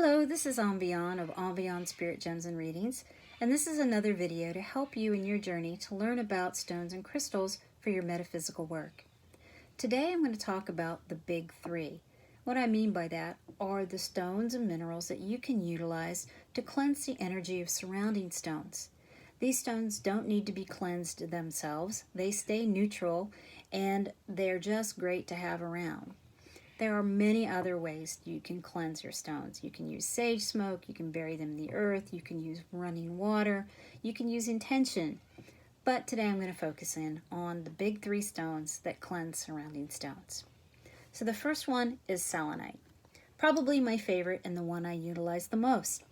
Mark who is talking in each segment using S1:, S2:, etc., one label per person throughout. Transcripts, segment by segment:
S1: Hello, this is Envion of Envion Spirit Gems and Readings, and this is another video to help you in your journey to learn about stones and crystals for your metaphysical work. Today I'm going to talk about the big three. What I mean by that are the stones and minerals that you can utilize to cleanse the energy of surrounding stones. These stones don't need to be cleansed themselves. They stay neutral and they're just great to have around. There are many other ways you can cleanse your stones. You can use sage smoke, you can bury them in the earth, you can use running water, you can use intention. But today I'm going to focus in on the big three stones that cleanse surrounding stones. So the first one is selenite, probably my favorite and the one I utilize the most.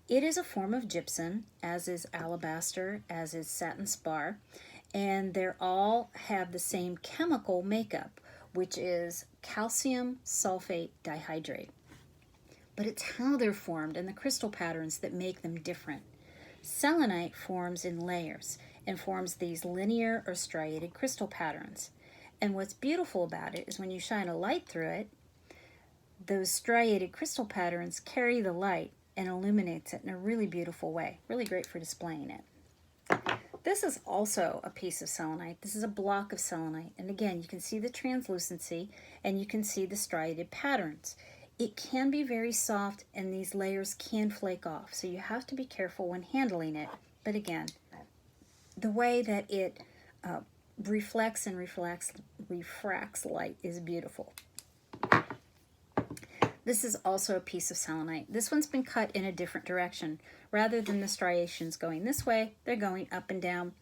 S1: It is a form of gypsum, as is alabaster, as is satin spar, and they all have the same chemical makeup, which is calcium sulfate dihydrate. But it's how they're formed and the crystal patterns that make them different. Selenite forms in layers and forms these linear or striated crystal patterns. And what's beautiful about it is when you shine a light through it, those striated crystal patterns carry the light and illuminates it in a really beautiful way. Really great for displaying it. This is also a piece of selenite. This is a block of selenite. And again, you can see the translucency and you can see the striated patterns. It can be very soft and these layers can flake off. So you have to be careful when handling it. But again, the way that it reflects and refracts light is beautiful. This is also a piece of selenite. This one's been cut in a different direction. Rather than the striations going this way, they're going up and down.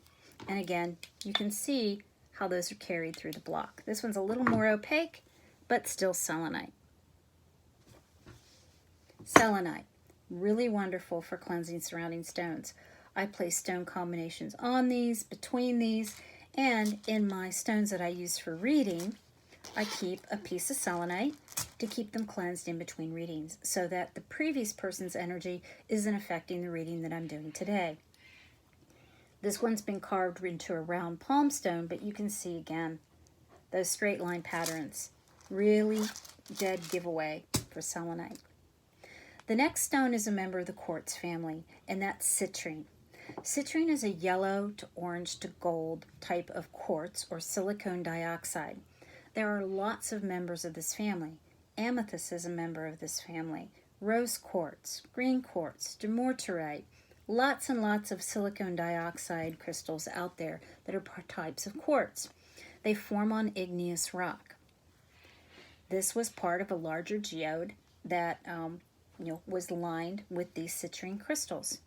S1: And again, you can see how those are carried through the block. This one's a little more opaque, but still selenite. Selenite, really wonderful for cleansing surrounding stones. I place stone combinations on these, between these, and in my stones that I use for reading, I keep a piece of selenite to keep them cleansed in between readings so that the previous person's energy isn't affecting the reading that I'm doing today. This one's been carved into a round palm stone, but you can see again those straight line patterns. Really dead giveaway for selenite. The next stone is a member of the quartz family, and that's citrine. Citrine is a yellow to orange to gold type of quartz or silicon dioxide. There are lots of members of this family. Amethyst is a member of this family. Rose quartz, green quartz, dumortierite, lots and lots of silicon dioxide crystals out there that are types of quartz. They form on igneous rock. This was part of a larger geode that was lined with these citrine crystals.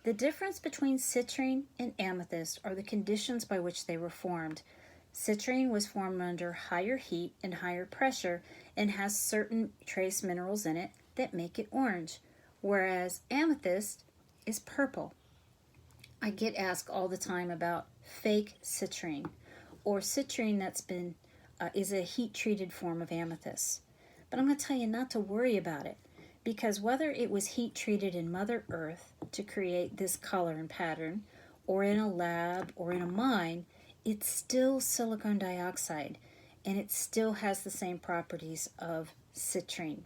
S1: The difference between citrine and amethyst are the conditions by which they were formed. Citrine was formed under higher heat and higher pressure and has certain trace minerals in it that make it orange, whereas amethyst is purple. I get asked all the time about fake citrine or citrine that's been is a heat-treated form of amethyst. But I'm going to tell you not to worry about it because whether it was heat-treated in Mother Earth to create this color and pattern or in a lab or in a mine, it's still silicon dioxide, and it still has the same properties of citrine.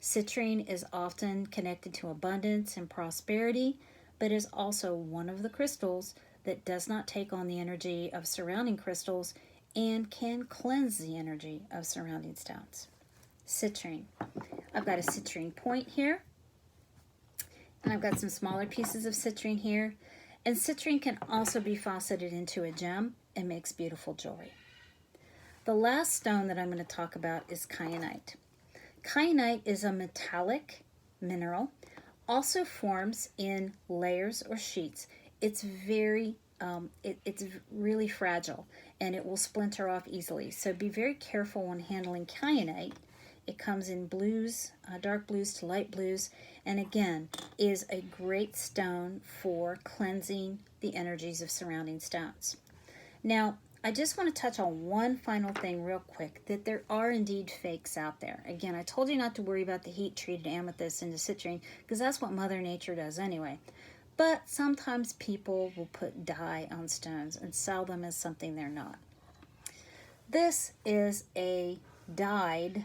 S1: Citrine is often connected to abundance and prosperity, but is also one of the crystals that does not take on the energy of surrounding crystals and can cleanse the energy of surrounding stones. Citrine. I've got a citrine point here, and I've got some smaller pieces of citrine here. And citrine can also be faceted into a gem and makes beautiful jewelry. The last stone that I'm going to talk about is kyanite. Kyanite is a metallic mineral, also forms in layers or sheets. It's it's really fragile and it will splinter off easily. So be very careful when handling kyanite. It comes in blues, dark blues to light blues, and again, is a great stone for cleansing the energies of surrounding stones. Now, I just want to touch on one final thing real quick, that there are indeed fakes out there. Again, I told you not to worry about the heat-treated amethyst into citrine, because that's what Mother Nature does anyway. But sometimes people will put dye on stones and sell them as something they're not. This is a dyed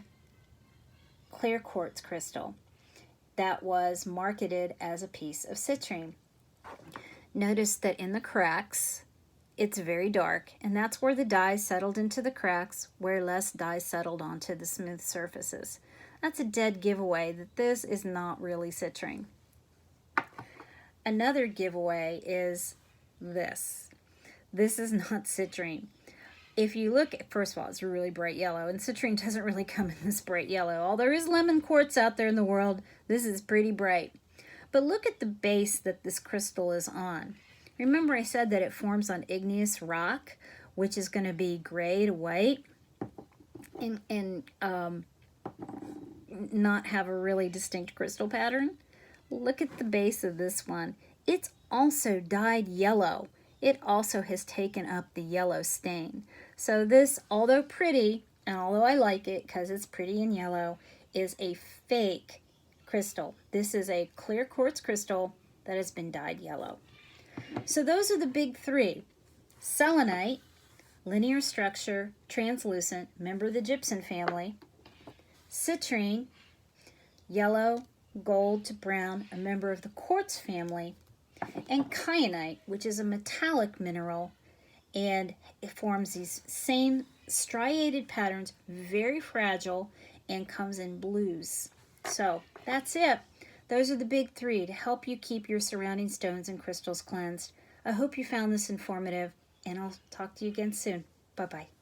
S1: clear quartz crystal. that was marketed as a piece of citrine. Notice that in the cracks, it's very dark, and that's where the dye settled into the cracks, where less dye settled onto the smooth surfaces. That's a dead giveaway that this is not really citrine. Another giveaway is this. This is not citrine. If you look, first of all, it's really bright yellow, and citrine doesn't really come in this bright yellow. Although there is lemon quartz out there in the world, this is pretty bright. But look at the base that this crystal is on. Remember I said that it forms on igneous rock, which is going to be gray to white and not have a really distinct crystal pattern? Look at the base of this one. It's also dyed yellow. It also has taken up the yellow stain. So this, although pretty, and although I like it because it's pretty and yellow, is a fake crystal. This is a clear quartz crystal that has been dyed yellow. So those are the big three. Selenite, linear structure, translucent, member of the gypsum family. Citrine, yellow, gold to brown, a member of the quartz family. And kyanite, which is a metallic mineral, and it forms these same striated patterns, very fragile, and comes in blues. So that's it. Those are the big three to help you keep your surrounding stones and crystals cleansed. I hope you found this informative, and I'll talk to you again soon. Bye-bye.